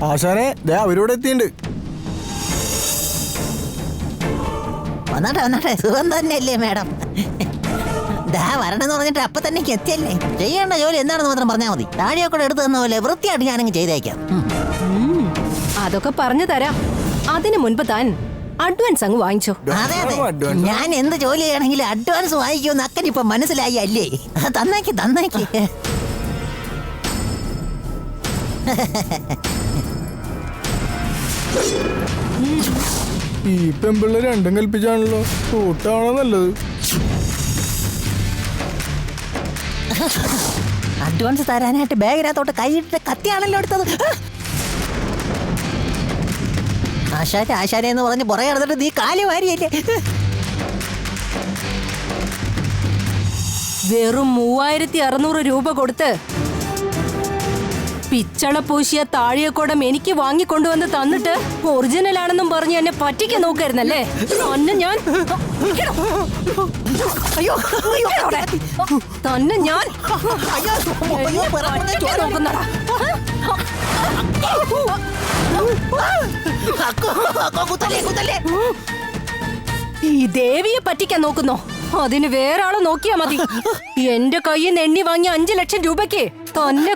ആശാനെ ദേ അവരോട് എത്തിയിട്ടുണ്ട്. വന്നാട്ടെ സുഖം തന്നെയല്ലേ മാഡം? ദാ വരണമെന്ന് പറഞ്ഞിട്ട് അപ്പൊ തന്നെ എത്തിയല്ലേ. ചെയ്യേണ്ട ജോലി എന്താണെന്ന് മാത്രം പറഞ്ഞാൽ മതി. താഴെയൊക്കെ എടുത്തു തന്ന പോലെ വൃത്തിയായിട്ട് ഞാനങ്ങ് ചെയ്തേക്കാം. അതൊക്കെ പറഞ്ഞു തരാം. അതിനു മുൻപ് താൻ അഡ്വാൻസ് അങ്ങ് വാങ്ങിച്ചോ. അതെ ഞാൻ എന്ത് ജോലി ചെയ്യണമെങ്കിലും അഡ്വാൻസ് വാങ്ങിക്കുമെന്ന് അക്കനിപ്പൊ മനസ്സിലായി അല്ലേ? തന്നേക്ക്. ഈ പെമ്പിള്ള രണ്ടും കൽപ്പിച്ചാണല്ലോ. കൂട്ടാണോ നല്ലത്? അഡ്വാൻസ് തരാനായിട്ട് ബാഗിനകത്തോട്ട് കൈയിട്ടിട്ട് കത്തിയാണല്ലോ എടുത്തത്. ആശാനെ എന്ന് പറഞ്ഞ് പുറകെ നടന്നിട്ട് നീ കാലി വാരിയല്ലേ? വെറും 3600 രൂപ കൊടുത്ത് പിച്ചള പൂശിയ താഴിയക്കോടം എനിക്ക് വാങ്ങിക്കൊണ്ടുവന്ന് തന്നിട്ട് ഒറിജിനൽ ആണെന്നും പറഞ്ഞ് എന്നെ പറ്റിക്കാൻ നോക്കായിരുന്നല്ലേ? തന്നെ ഞാൻ നോക്കുന്നടാ. ഈ ദേവിയെ പറ്റിക്കാൻ നോക്കുന്നോ? അതിന് വേറെ ആളെ നോക്കിയാ മതി. എന്റെ കയ്യിൽ നിന്ന് എണ്ണി വാങ്ങിയ 5 ലക്ഷം രൂപയ്ക്ക് തന്നെ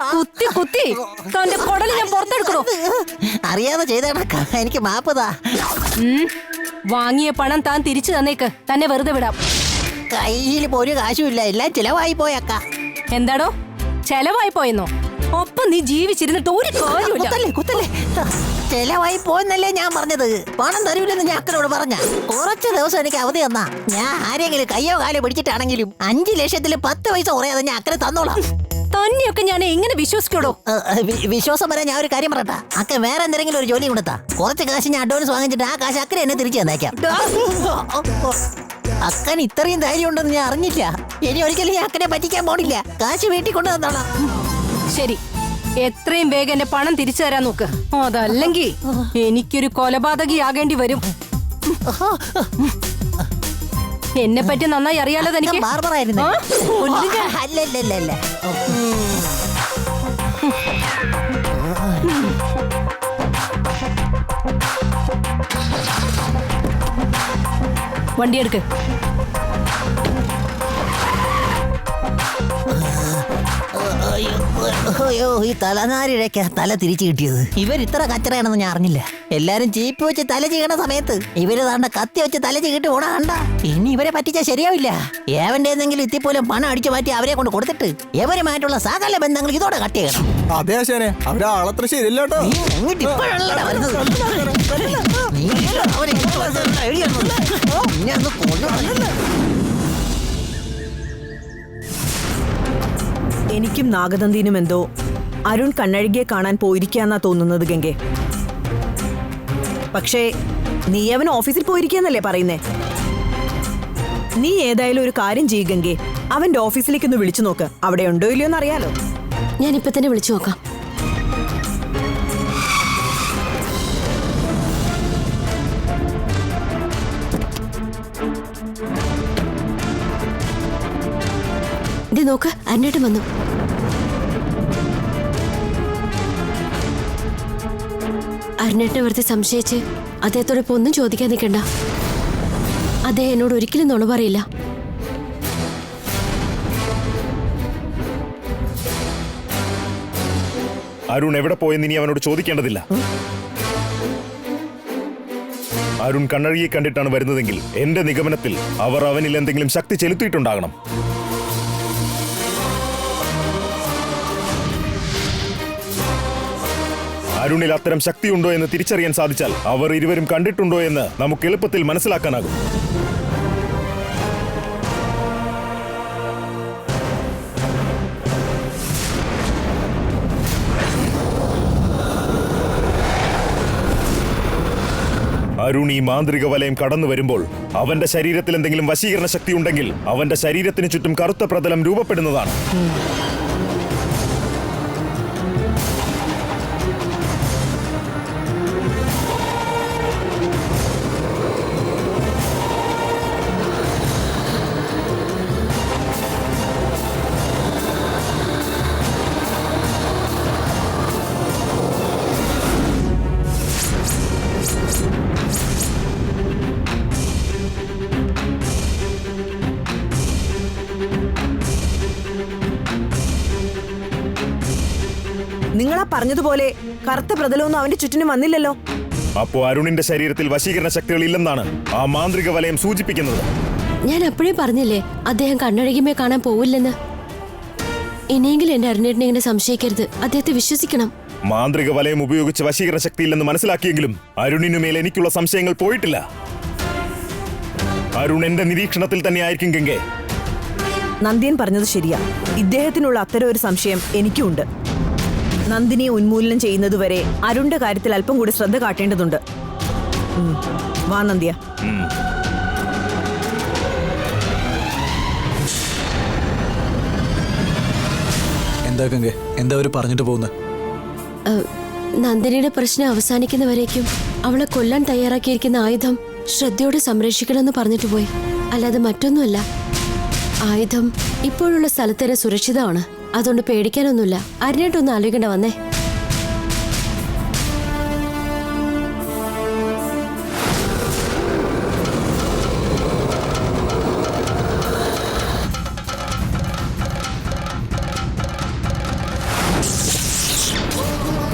കുത്തി തന്റെ കുടല് ഞാൻ പുറത്തെടുക്കണോ? അറിയാതെ ചെയ്തേടാ, എനിക്ക് മാപ്പതാ. വാങ്ങിയ പണം താൻ തിരിച്ചു തന്നേക്ക്. തന്നെ വെറുതെ വിടാം. കയ്യിൽ ഒരു കാശുമില്ല, എല്ലാം ചിലവായി പോയക്ക. എന്താടോ ചെലവായി പോയെന്നോ? ഒപ്പം നീ ജീവിച്ചിരുന്നിട്ട് ഒരു കാര്യമില്ല. കുത്തല്ലേ ചെലവായി പോയെന്നല്ലേ ഞാൻ പറഞ്ഞത്. പണം തരൂലെന്ന് ഞാൻ അക്കനോട് പറഞ്ഞ. കുറച്ച് ദിവസം എനിക്ക് അവധി തന്നാ ഞാൻ ആരെങ്കിലും കയ്യോ കാലോ പിടിച്ചിട്ടാണെങ്കിലും 5 ലക്ഷത്തിൽ 10 പൈസ കുറയാതെ ഞാൻ അക്കനെ തന്നോളാം. തന്നെയൊക്കെ ഞാൻ എങ്ങനെ വിശ്വസിക്കോടോ? വിശ്വാസം വരാൻ ഞാൻ ഒരു കാര്യം പറയട്ടാ. അക്ക വേറെ എന്തെങ്കിലും ഒരു ജോലി കൊടുത്താ കുറച്ച് കാശ് ഞാൻ അഡ്വാൻസ് വാങ്ങിച്ചിട്ട് ആ കാശ് അക്കനെ എന്നെ തിരിച്ചു തന്നേക്കാം. അക്കൻ ഇത്രയും ധൈര്യം ഉണ്ടെന്ന് ഞാൻ അറിഞ്ഞില്ല. ഇനി ഒരിക്കലും ഞാൻ അക്കനെ പറ്റിക്കാൻ പോണില്ല. കാശ് വീട്ടിൽ കൊണ്ടു തന്നോളാം. ശരി, എത്രയും വേഗം എന്റെ പണം തിരിച്ചു തരാൻ നോക്ക്. അതല്ലെങ്കിൽ എനിക്കൊരു കൊലപാതകിയാകേണ്ടി വരും. എന്നെ പറ്റി നന്നായി അറിയാലോ തനിക്ക്. ബാർബറായിരുന്നു. അല്ലല്ലല്ല. വണ്ടി എടുക്ക്. അയ്യോ, ഈ തലനാരിഴയ്ക്ക തല തിരിച്ചു കിട്ടിയത്. ഇവർ ഇത്ര കച്ചറയാണെന്ന് ഞാൻ അറിഞ്ഞില്ല. എല്ലാരും ജീപ്പ് വെച്ച് തല ചെയ്യണ സമയത്ത് ഇവര് താണ്ട കത്തി വെച്ച് തല ചെയ്തിട്ട് ഓടാ കണ്ട. ഇനി ഇവരെ പറ്റിച്ചാൽ ശരിയാവില്ല. ഏവന്റെ എന്തെങ്കിലും ഇത്തിപ്പോലും പണം അടിച്ചു മാറ്റി അവരെ കൊണ്ട് കൊടുത്തിട്ട് ഇവരുമായിട്ടുള്ള സകല ബന്ധങ്ങൾ ഇതോടെ കട്ട് ചെയ്യണം. അതെ ആശാനെ, അവരെ ആളത്ര ശരിയല്ല കേട്ടോ. എനിക്കും നാഗദന്തിനും എന്തോ അരുൺ കണ്ണഴകിയെ കാണാൻ പോയിരിക്കാന്നാ തോന്നുന്നത് ഗംഗെ. പക്ഷേ നീ അവൻ ഓഫീസിൽ പോയിരിക്കാന്നല്ലേ പറയുന്നേ? നീ ഏതായാലും ഒരു കാര്യം ചെയ്യ് ഗംഗെ, അവന്റെ ഓഫീസിലേക്ക് ഒന്ന് വിളിച്ചു നോക്ക്. അവിടെ ഉണ്ടോ ഇല്ലയോ എന്ന് അറിയാലോ. ഞാൻ ഇപ്പൊ തന്നെ വിളിച്ചു നോക്കാം. നോക്ക്, അന്നേട്ടം വന്നു. അരുണേട്ടനെ വെറുതെ സംശയിച്ച് അദ്ദേഹത്തോട് ഇപ്പൊ ഒന്നും ചോദിക്കാൻ നിൽക്കണ്ട. അദ്ദേഹം എന്നോട് ഒരിക്കലും നുണ പറയില്ല. അരുൺ എവിടെ പോയെന്ന് ഇനി അവനോട് ചോദിക്കേണ്ടതില്ല. അരുൺ കണ്ണഴകിയെ കണ്ടിട്ടാണ് വരുന്നതെങ്കിൽ എന്റെ നിഗമനത്തിൽ അവർ അവനിൽ എന്തെങ്കിലും ശക്തി ചെലുത്തിയിട്ടുണ്ടാകണം. അരുണിൽ അത്തരം ശക്തിയുണ്ടോ എന്ന് തിരിച്ചറിയാൻ സാധിച്ചാൽ അവർ ഇരുവരും കണ്ടിട്ടുണ്ടോ എന്ന് നമുക്ക് എളുപ്പത്തിൽ മനസ്സിലാക്കാനാകും. അരുൺ ഈ മാന്ത്രിക വലയം കടന്നു വരുമ്പോൾ അവന്റെ ശരീരത്തിൽ എന്തെങ്കിലും വശീകരണ ശക്തി ഉണ്ടെങ്കിൽ അവന്റെ ശരീരത്തിന് ചുറ്റും കറുത്ത പ്രതലം രൂപപ്പെടുന്നതാണ്. നിങ്ങളാ പറഞ്ഞതുപോലെ കറുത്ത പ്രതലമൊന്നും അവന്റെ ചുറ്റിനും വന്നില്ലല്ലോ. അപ്പോ അരുണിന്റെ ശരീരത്തിൽ വശീകരണ ശക്തികൾ ഇല്ലെന്നാണ് ആ മാന്ത്രിക വലയം സൂചിപ്പിക്കുന്നത്. ഞാൻ അപ്പോഴേ പറഞ്ഞില്ലേ അദ്ദേഹം കണ്ണഴകിമേ കാണാൻ പോവില്ലെന്ന്. ഇനിയെങ്കിലും എന്റെ അരുണേട്ടനെ ഇങ്ങനെ സംശയിക്കരുത്. അദ്ദേഹത്തെ വിശ്വസിക്കണം. മാന്ത്രിക വലയം ഉപയോഗിച്ച് വശീകരണ ശക്തിയില്ലെന്ന് മനസ്സിലാക്കിയെങ്കിലും അരുണിനുമേൽ എനിക്കുള്ള സംശയങ്ങൾ പോയിട്ടില്ല. അരുൺ എന്റെ നിരീക്ഷണത്തിൽ തന്നെ ആയിരിക്കും ഗംഗെ. നന്ദിയൻ പറഞ്ഞത് ശരിയാ. ഇദ്ദേഹത്തിനുള്ള അത്തരം ഒരു സംശയം എനിക്കുണ്ട്. നന്ദിനിയെ ഉന്മൂലനം ചെയ്യുന്നതുവരെ അരുണിന്റെ കാര്യത്തിൽ അല്പം കൂടി ശ്രദ്ധ കാട്ടേണ്ടതുണ്ട്. വാ നന്ദിയ. എന്താ ഗംഗെ, എന്താ അവര് പറഞ്ഞിട്ട് പോകുന്നത്? നന്ദിനിയുടെ പ്രശ്നം അവസാനിക്കുന്നവരേക്കും അവളെ കൊല്ലാൻ തയ്യാറാക്കിയിരിക്കുന്ന ആയുധം ശ്രദ്ധയോടെ സംരക്ഷിക്കണമെന്ന് പറഞ്ഞിട്ട് പോയി. അല്ലാതെ മറ്റൊന്നുമല്ല. ആയുധം ഇപ്പോഴുള്ള സ്ഥലത്ത് തന്നെ സുരക്ഷിതമാണ്. അതുകൊണ്ട് പേടിക്കാനൊന്നുമില്ല. അരുണേട്ടൊന്നും ആലോചിക്കേണ്ട വന്നേ.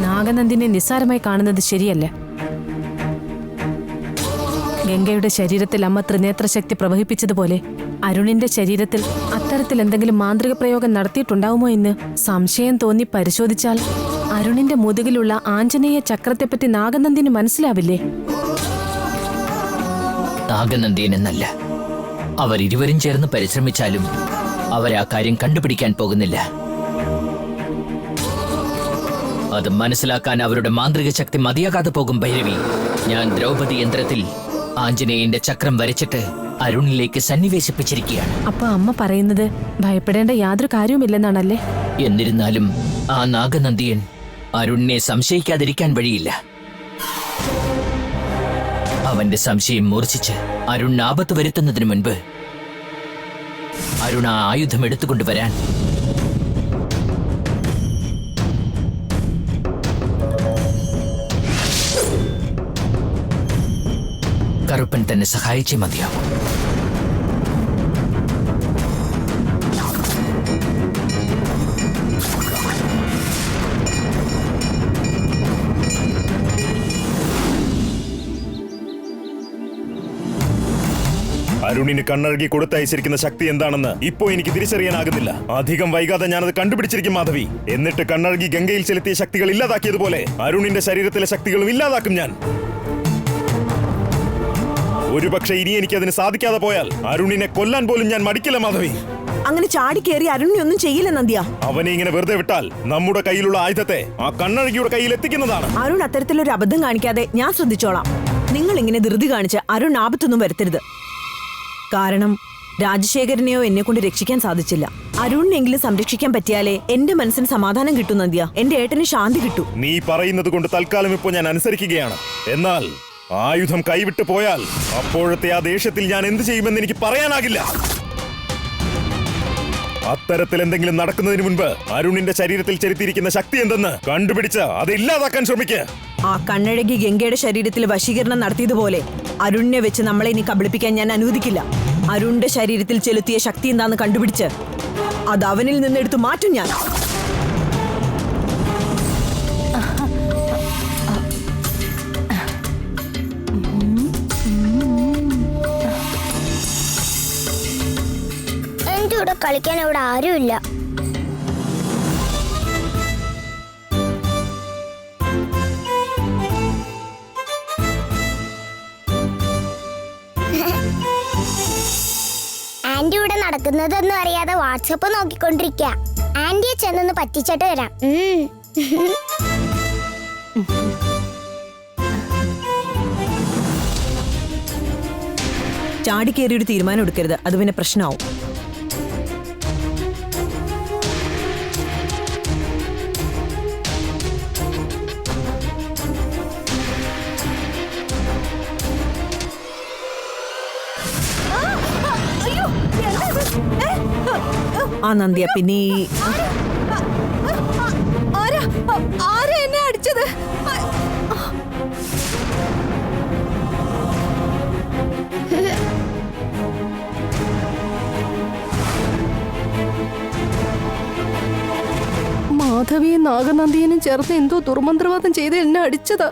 നാഗനന്ദിനെ നിസ്സാരമായി കാണുന്നത് ശരിയല്ല. ഗംഗയുടെ ശരീരത്തിൽ അമ്മ ത്രിനേത്രശക്തി പ്രവഹിപ്പിച്ചതുപോലെ അരുണിന്റെ ശരീരത്തിൽ അത്തരത്തിൽ എന്തെങ്കിലും മാന്ത്രിക പ്രയോഗം നടത്തിയിട്ടുണ്ടാവുമോ എന്ന് സംശയം തോന്നി പരിശോധിച്ചാൽ അരുണിന്റെ മുതുകിലുള്ള ആഞ്ജനേയ ചക്രത്തെപ്പറ്റി നാഗനന്ദിന് മനസ്സിലാവില്ലേ? നാഗനന്ദിയൻ എന്നല്ല, അവരിരുവരും ചേർന്ന് പരിശ്രമിച്ചാലും അവരാ കാര്യം കണ്ടുപിടിക്കാൻ പോകുന്നില്ല. അത് മനസ്സിലാക്കാൻ അവരുടെ മാന്ത്രിക ശക്തി മതിയാകാതെ പോകും ഭൈരവി. ഞാൻ ദ്രൗപദി യന്ത്രത്തിൽ ആഞ്ജനേയന്റെ ചക്രം വരച്ചിട്ട് അരുണിലേക്ക് സന്നിവേശിപ്പിച്ചിരിക്കുകയാണ്. അപ്പൊ അമ്മ പറയുന്നത് ഭയപ്പെടേണ്ട യാതൊരു കാര്യവുമില്ലെന്നാണല്ലേ? എന്നിരുന്നാലും ആ നാഗനന്ദിയൻ അരുണിനെ സംശയിക്കാതിരിക്കാൻ വഴിയില്ല. അവന്റെ സംശയം മൂർച്ഛിച്ച് അരുൺ ആപത്ത് വരുത്തുന്നതിന് മുൻപ് അരുൺ ആ ആയുധം എടുത്തുകൊണ്ടുവരാൻ കറുപ്പൻ തന്നെ സഹായിച്ചേ മതിയാവും. അരുണിന് കണ്ണഴകി കൊടുത്തയച്ചിരിക്കുന്ന ശക്തി എന്താണെന്ന് ഇപ്പോ എനിക്ക് തിരിച്ചറിയാനാകുന്നില്ല. അധികം വൈകാതെ ഞാനത് കണ്ടുപിടിച്ചിരിക്കും മാധവി. എന്നിട്ട് കണ്ണഴകി ഗംഗയിൽ ചെലുത്തിയ ശക്തികൾ ഇല്ലാതാക്കിയതുപോലെ അരുണിന്റെ ശരീരത്തിലെ ശക്തികളും ഇല്ലാതാക്കും ഞാൻ. ഒരുപക്ഷെ ഇനി എനിക്ക് അതിന് സാധിക്കാതെ പോയാൽ അരുണിനെ കൊല്ലാൻ പോലും ഞാൻ മടിക്കില്ല മാധവി. അങ്ങനെ ചാടിക്കേറി അരുണിനെ ഒന്നും ചെയ്യില്ല നന്ദിയ. അവനെ ഇങ്ങനെ വെറുതെ വിട്ടാൽ നമ്മുടെ കയ്യിലുള്ള ആയുധത്തെ ആ കണ്ണഴകിയുടെ കയ്യിൽ എത്തിക്കുന്നതാണ്. അരുൺ അത്തരത്തിലൊരു അബദ്ധം കാണിക്കാതെ ഞാൻ ശ്രദ്ധിച്ചോളാം. നിങ്ങൾ ഇങ്ങനെ ധൃതി കാണിച്ച് അരുൺ ആപത്തൊന്നും വരുത്തരുത്. കാരണം രാജശേഖരനെയോ എന്നെ കൊണ്ട് രക്ഷിക്കാൻ സാധിച്ചില്ല. അരുണിനെങ്കിലും സംരക്ഷിക്കാൻ പറ്റിയാലേ എന്റെ മനസ്സിന് സമാധാനം കിട്ടും നന്ദിയ. എന്റെ ഏട്ടന് ശാന്തി കിട്ടൂ. നീ പറയുന്നത് കൊണ്ട് തൽക്കാലം ഇപ്പോ ഞാൻ അനുസരിക്കുകയാണ്. എന്നാൽ ആയുധം കൈവിട്ടു പോയാൽ അപ്പോഴത്തെ ആ ദേഷ്യത്തിൽ ഞാൻ എന്ത് ചെയ്യുമെന്ന് എനിക്ക് പറയാനാകില്ല. അത്തരത്തിൽ എന്തെങ്കിലും നടക്കുന്നതിന് മുൻപ് അരുണിന്റെ ശരീരത്തിൽ ചെലുത്തിയിരിക്കുന്ന ശക്തി എന്തെന്ന് കണ്ടുപിടിച്ച് അത് ഇല്ലാതാക്കാൻ ശ്രമിക്കുക. ആ കണ്ണഴകി ഗംഗയുടെ ശരീരത്തിൽ വശീകരണം നടത്തിയതുപോലെ അരുണിനെ വെച്ച് നമ്മളെ ഇനി കബളിപ്പിക്കാൻ ഞാൻ അനുവദിക്കില്ല. അരുണിന്റെ ശരീരത്തിൽ ചെലുത്തിയ ശക്തി എന്താന്ന് കണ്ടുപിടിച്ച് അത് അവനിൽ നിന്നെടുത്ത് മാറ്റും ഞാൻ. എന്റെ കൂടെ കളിക്കാൻ ഇവിടെ ആരുമില്ല. ആന്റി ഇവിടെ നടക്കുന്നതൊന്നും അറിയാതെ വാട്സപ്പ് നോക്കിക്കൊണ്ടിരിക്ക. ആന്റിയെ ചെന്നൊന്ന് പറ്റിച്ചിട്ട് വരാം. ചാടിക്കേറിയൊരു തീരുമാനം എടുക്കരുത്. അത് പിന്നെ പ്രശ്നമാവും. ആ നന്ദിയ പിന്നെ എന്നെ അടിച്ചത്? മാധവിയും നാഗനന്ദിയനും ചേർന്ന് എന്തോ ദുർമന്ത്രവാദം ചെയ്ത് എന്നെ അടിച്ചതാ.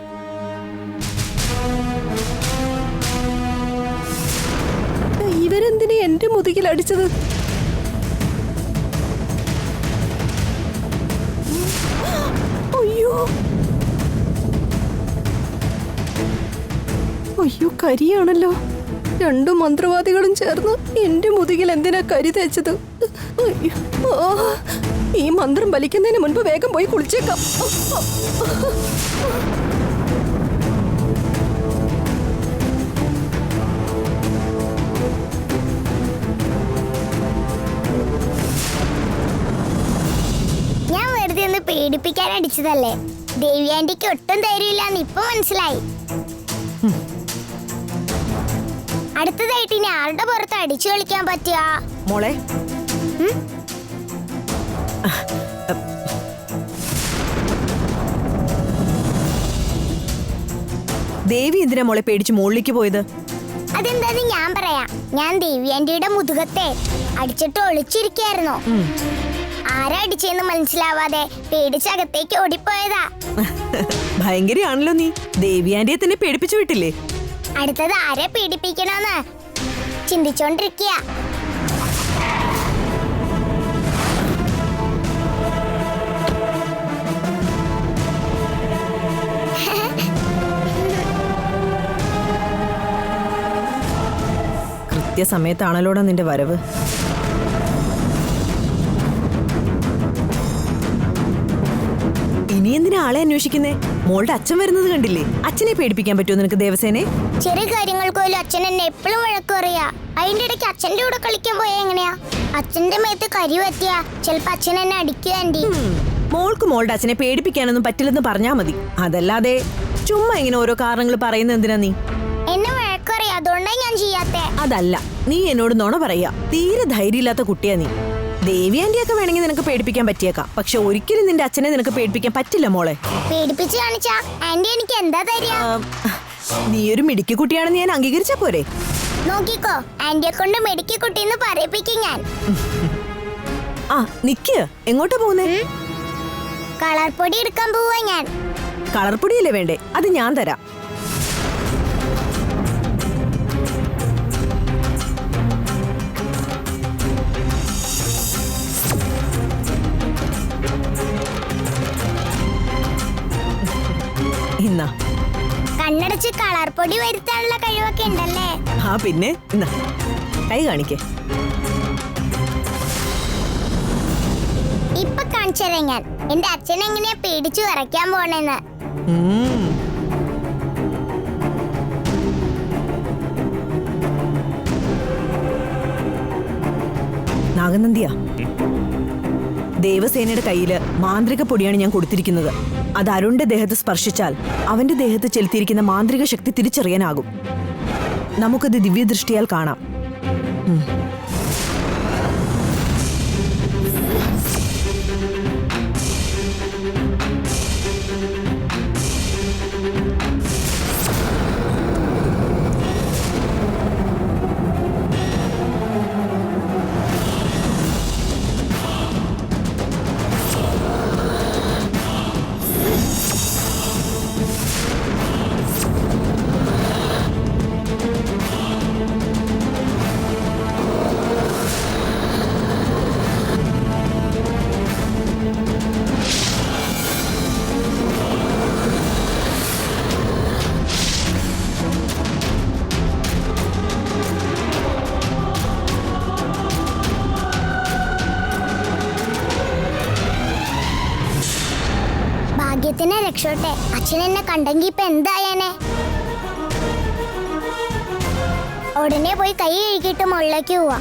ഇവരെന്തിനാ എന്റെ മുതുകിൽ അടിച്ചത്? അയ്യോ അയ്യോ, കരിയാണല്ലോ. രണ്ടു മന്ത്രവാദികളും ചേർന്ന് എന്റെ മുതുകിൽ എന്തിനാ കരി തേച്ചത്? അയ്യോ, ഈ മന്ത്രം വലിക്കുന്നതിന് മുൻപ് വേഗം പോയി കുളിച്ചേക്കാം. ഞാൻ വെറുതെ ഒന്ന് പേടിപ്പിക്കാൻ അടിച്ചതല്ലേ. ദേവി ആന്റിക്ക് ഒട്ടും ധൈര്യമില്ലാന്ന് ഇപ്പൊ മനസ്സിലായി. അടുത്തതായിട്ട് ഇനി ആരുടെ പുറത്ത് അടിച്ചു കളിക്കാൻ പറ്റുക? മോളെ, ദേവി എന്തിനാ മോളെ പേടിച്ച് മുകളിലേക്ക് പോയത്? അതെന്താന്ന് ഞാൻ പറയാം. ഞാൻ ദേവി ആന്റിയുടെ മുതുകത്തെ അടിച്ചിട്ട് ഒളിച്ചിരിക്കായിരുന്നു. ആരാ അടിച്ചെന്ന് മനസ്സിലാവാതെ പേടിച്ചകത്തേക്ക് ഓടിപ്പോയതാ. ഭയങ്കരയാണല്ലോ നീ. ദേവി ആന്റിയെ തന്നെ പേടിപ്പിച്ചു വിട്ടില്ലേ? അടുത്തത് ആരെ പീഡിപ്പിക്കണമെന്ന് ചിന്തിച്ചോണ്ടിരിക്കുക. കൃത്യസമയത്താണല്ലോടാ നിന്റെ വരവ്. ഇനി എന്തിനാ ആളെ അന്വേഷിക്കുന്നേ? മോളുടെ അച്ഛൻ വരുന്നത് കണ്ടില്ലേ? അച്ഛനെ പേടിപ്പിക്കാൻ പറ്റുമോ നിനക്ക് ദേവസേനെ? ചെറിയ കാര്യങ്ങൾക്ക് പോലും അച്ഛൻ എന്നെ എപ്പോഴും വഴക്ക് പറയാ. അതിന്റെ ഇടയ്ക്ക് അച്ഛന്റെ കൂടെ കളിക്കാൻ പോയാ എങ്ങനെയാ? അച്ഛന്റെ മേത്ത് കരി പറ്റിയാ ചിലപ്പോ അച്ഛൻ എന്നെ അടിക്കുക. ആന്റി, മോൾക്ക് മോളുടെ അച്ഛനെ പേടിപ്പിക്കാനൊന്നും പറ്റില്ലെന്ന് പറഞ്ഞാ മതി. അതല്ലാതെ ചുമ്മാ ഇങ്ങനെ ഓരോ കാരണങ്ങൾ പറയുന്നത് എന്തിനാ നീ? എന്നെ വഴക്ക് പറയാ, അതുകൊണ്ടാ ഞാൻ ചെയ്യാത്തെ. അതല്ല, നീ എന്നോട് നുണ പറയാ. തീരെ ധൈര്യമില്ലാത്ത കുട്ടിയാ നീ. ദേവി ആന്റിയൊക്കെ വേണമെങ്കിൽ നിനക്ക് പേടിപ്പിക്കാൻ പറ്റിയേക്കാം. പക്ഷെ ഒരിക്കലും നിന്റെ അച്ഛനെ നിനക്ക് പേടിപ്പിക്കാൻ പറ്റില്ല മോളെ. പേടിപ്പിച്ച് കാണിച്ചാ ആന്റി എനിക്ക് എന്താ തരിക? നീ ഒരു മിടുക്കി കുട്ടിയാണെന്ന് ഞാൻ അംഗീകരിച്ചാ പോരെ? നോക്കിക്കോ, ആന്റിയെ കൊണ്ട് മെടുക്കി കുട്ടിന്ന് പറയിപ്പിക്കും ഞാൻ. ആ നിക്ക്, എങ്ങോട്ടാ പോകുന്നേ? കളർ പൊടി എടുക്കാൻ പോവാ ഞാൻ. കളർ പൊടിയല്ലേ വേണ്ടേ? അത് ഞാൻ തരാം. ഇന്നാ കണ്ണടച്ച് കളർ പൊടി വരുത്താനുള്ള കഴിവൊക്കെ ഉണ്ടല്ലേ? ആ പിന്നെ, ഇന്നാ കൈ കാണിക്കേ. ഇപ്പൊ കാണിച്ചുതരാം ഞാൻ എന്റെ അച്ഛൻ എങ്ങനെയാ പേടിച്ചു വിറയ്ക്കാൻ പോണെന്ന്. നാഗനന്ദിയാ, ദേവസേനയുടെ കയ്യില് മാന്ത്രിക പൊടിയാണ് ഞാൻ കൊടുത്തിരിക്കുന്നത്. അത് അരുണിന്റെ ദേഹത്ത് സ്പർശിച്ചാൽ അവന്റെ ദേഹത്ത് ചെലുത്തിയിരിക്കുന്ന മാന്ത്രിക ശക്തി തിരിച്ചറിയാനാകും. നമുക്കത് ദിവ്യദൃഷ്ടിയാൽ കാണാം. ഭാഗ്യത്തിനെ രക്ഷോട്ടെ. അച്ഛൻ എന്നെ കണ്ടെങ്കി ഇപ്പൊ എന്തായാനെ? ഉടനെ പോയി കൈ കഴുകിയിട്ട് മുകളിലേക്ക് പോവാ.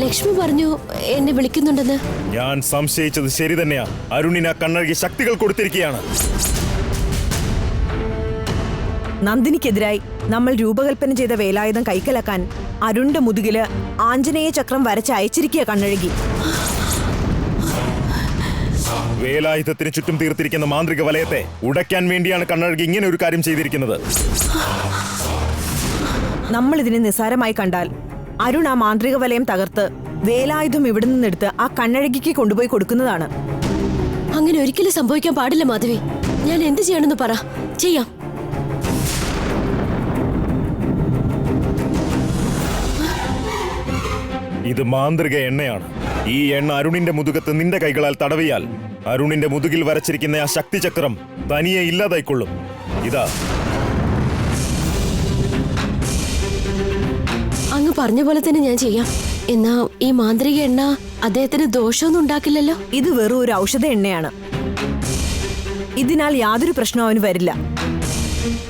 ലക്ഷ്മി പറഞ്ഞു എന്നെ വിളിക്കുന്നുണ്ടെന്ന്. ഞാൻ സംശയിച്ചത് ശരി തന്നെയാ. അരുണിന് കണ്ണഴകി ശക്തികൾ കൊടുത്തിരിക്കുകയാണ്. നന്ദിനിക്കെതിരായി നമ്മൾ രൂപകൽപ്പന ചെയ്ത വേലായുധം കൈക്കലാക്കാൻ അരുണിന്റെ മുതുകില് ആഞ്ജനേയ ചക്രം വരച്ച് അയച്ചിരിക്കുക കണ്ണഴകി. വേലായുധത്തിന് ചുറ്റും തീർത്തിരിക്കുന്ന മാന്ത്രിക വലയത്തെ ഉടയ്ക്കാൻ വേണ്ടിയാണ് കണ്ണഴകി ഇങ്ങനെ ഒരു കാര്യം ചെയ്തിരിക്കുന്നത്. നമ്മൾ ഇതിനെ നിസ്സാരമായി കണ്ടാൽ അരുൺ ആ മാന്ത്രിക വലയം തകർത്ത് വേലായുധം ഇവിടെ നിന്നെടുത്ത് ആ കണ്ണഴകിക്ക് കൊണ്ടുപോയി കൊടുക്കുന്നതാണ്. അങ്ങനെ ഒരിക്കലും സംഭവിക്കാൻ പാടില്ല മാധവി. ഞാൻ എന്ത് ചെയ്യണമെന്ന് പറ, ചെയ്യാം. ഇത് മാന്ത്രിക എണ്ണയാണ്. ഈ എണ്ണ അരുണിന്റെ മുതുകത്ത് നിന്റെ കൈകളാൽ തടവിയാൽ അരുണിന്റെ മുതുകിൽ വരച്ചിരിക്കുന്ന ആ ശക്തിചക്രം തനിയെ ഇല്ലാതായിക്കൊള്ളും. ഇതാ. അങ്ങ് പറഞ്ഞ പോലെ തന്നെ ഞാൻ ചെയ്യാം. എന്നാ ഈ മാന്ത്രിക എണ്ണ അദ്ദേഹത്തിന് ദോഷമൊന്നും ഉണ്ടാക്കില്ലല്ലോ? ഇത് വെറും ഒരു ഔഷധ എണ്ണയാണ്. ഇതിനാൽ യാതൊരു പ്രശ്നവും അവന് വരില്ല.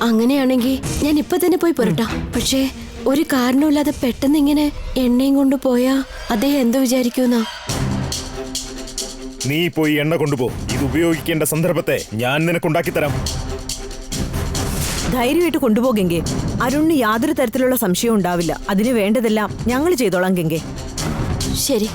അങ്ങനെയാണെങ്കിൽ ഞാൻ ഇപ്പൊ തന്നെ പോയി പുരട്ടാം. പക്ഷേ ഒരു കാരണമില്ലാതെ പെട്ടെന്ന് ഇങ്ങനെ എണ്ണയും കൊണ്ട് പോയാ അദ്ദേഹം എന്തോ വിചാരിക്കുമെന്നാ. നീ പോയി എണ്ണ കൊണ്ടുപോ. ഇത് ഉപയോഗിക്കേണ്ട സന്ദർഭത്തെ ഞാൻ നിനക്കുണ്ടാക്കി തരാം. ധൈര്യമായിട്ട് കൊണ്ടുപോകെങ്കെ. അരുണിന് യാതൊരു തരത്തിലുള്ള സംശയവും ഉണ്ടാവില്ല. അതിന് വേണ്ടതെല്ലാം ഞങ്ങൾ ചെയ്തോളാം ഗംഗെ. ശരി.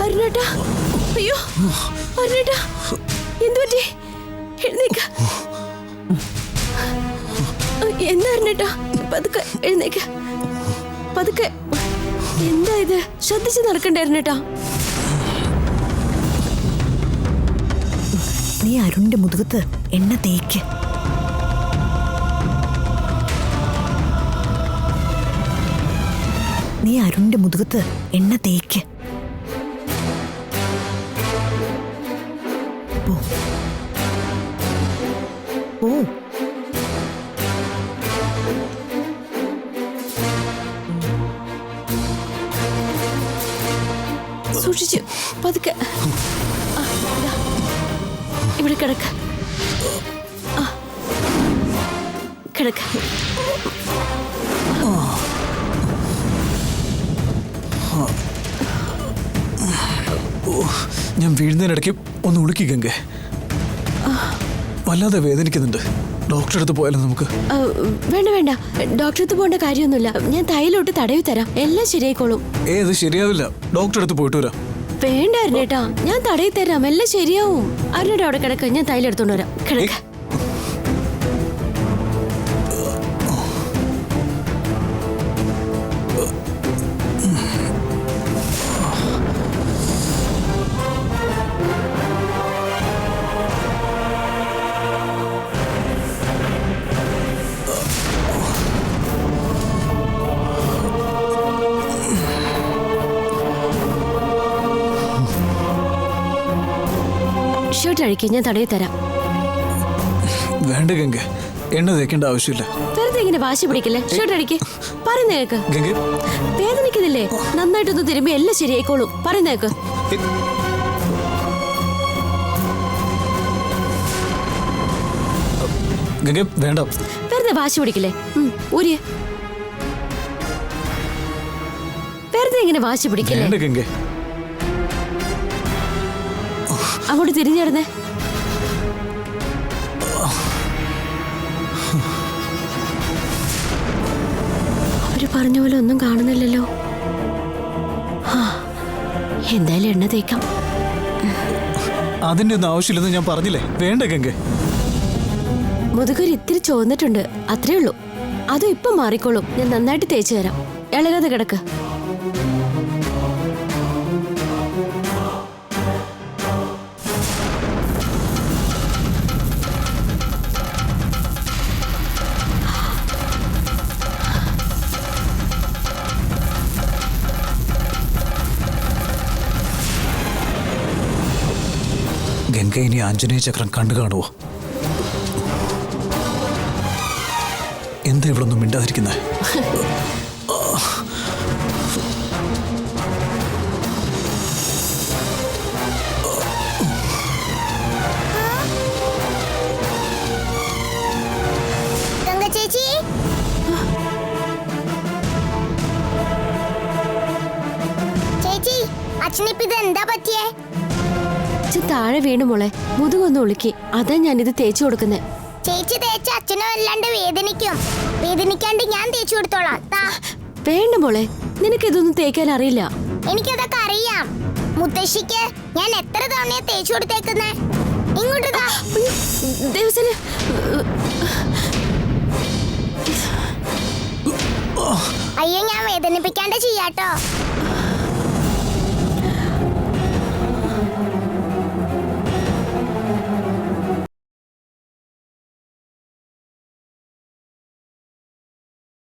അരുണേട്ടാ, അയ്യോ അരുണേട്ടാ, എന്തുപറ്റി? എഴുന്നേക്ക. എന്താ അരുണേട്ടാ? പതുക്കെ എഴുന്നേക്ക, പതുക്കെ. എന്താ ഇത്? ശ്രദ്ധിച്ച് നടക്കണ്ടേ അരുണേട്ടാ? നീ അരുണിന്റെ മുതുകത്ത് എണ്ണ തേക്ക്. നീ അരുണിന്റെ മുതുകത്ത് എണ്ണ തേക്ക്. ഓ, സൂക്ഷിച്ചു, പതുക്കെ. ഇവിടെ കിടക്ക, കിടക്ക. ഞാൻ വീഴുന്നതിനിടയ്ക്ക് ഒന്ന് ഉളുക്കി ഗംഗെ. വല്ലാതെ വേദനിക്കുന്നുണ്ട്. ഡോക്ടറെ അടുത്ത് പോയാലോ നമുക്ക്? വേണ്ട വേണ്ട, ഡോക്ടറെ അടുത്ത് പോകേണ്ട കാര്യമൊന്നുമില്ല. ഞാൻ തൈലോട്ട് തടവി തരാം, എല്ലാം ശരിയായിക്കോളും. അത് ശരിയാവില്ല. ഡോക്ടറെ അടുത്ത് പോയിട്ട് വരാം. വേണ്ട അരുണേട്ടാ, ഞാൻ തടവി തരാം, എല്ലാം ശരിയാവും. അരുണേട്ടാ അവിടെ കിടക്ക, ഞാൻ തൈലം എടുത്തോണ്ട് വരാം. കിടക്ക. ഷർട്ട് അഴിക്ക്, ഞാൻ തടവി തരാം. വേണ്ട ഗംഗെ, എണ്ണ തേക്കേണ്ട ആവശ്യമില്ല. വെറുതെ ഇങ്ങനെ വാശി പിടിക്കല്ലേ. ഷർട്ട് അഴിക്ക്, പറയുന്ന കേക്ക്. ഗംഗെ, വേദനിക്കുന്നില്ലേ? നന്നായിട്ടൊന്ന് തിരുമ്പി എല്ലാം ശരിയായിക്കോളും. പറയുന്ന കേക്ക്. ഗംഗെ വേണ്ട. വെറുതെ വാശി പിടിക്കല്ലേ. ഊരിയ വെറുതെ ഇങ്ങനെ വാശി പിടിക്കല്ലേ. വേണ്ട ഗംഗെ. അങ്ങോട്ട് തിരിഞ്ഞിടന്നേ. അവര് പറഞ്ഞ പോലെ ഒന്നും കാണുന്നില്ലല്ലോ. എന്തായാലും എണ്ണ തേക്കാം. അതിന്റെ ഒന്നും ആവശ്യമില്ലെന്ന് ഞാൻ പറഞ്ഞില്ലേ. വേണ്ട ഗംഗെ. മുതുകൊരു ഇത്തിരി ചോന്നിട്ടുണ്ട്, അത്രേ ഉള്ളൂ. അത് ഇപ്പൊ മാറിക്കോളും. ഞാൻ നന്നായിട്ട് തേച്ചു തരാം. ഇളകാതെ കിടക്ക്. ഗംഗ ഇനി ആഞ്ജനേയ ചക്രം കണ്ടു കാണുവോ? എന്താ ഇവളൊന്നും മിണ്ടാതിരിക്കുന്നത്? ഗംഗ ചേച്ചി, ചേച്ചി അച്ഛനിപ്പ ഇത് എന്താ പറ്റിയേ? താഴെ വീണു മോളെ, മുതുകൊന്ന് ഒളുക്കി. അതാ ഞാനിത് തേച്ചു കൊടുക്കുന്നേ. ചേച്ചി തേച്ച അച്ഛനെ വല്ലാണ്ട് വേദനിക്കും. വേദനിക്കാണ്ട് ഞാൻ തേച്ചു കൊടുത്തോളാം. വേണ്ട മോളെ, നിനക്കിതൊന്നും തേക്കാൻ അറിയില്ല. എനിക്കതൊക്കെ അറിയാം. മുത്തശ്ശിക്ക് ഞാൻ എത്ര തവണയാ തേച്ചു കൊടുത്തേക്കുന്നേ? ഇങ്ങോട്ട് താ. ദേവസേന, അയ്യോ, ഞാൻ വേദനിപ്പിക്കാണ്ട് ചെയ്യാട്ടോ.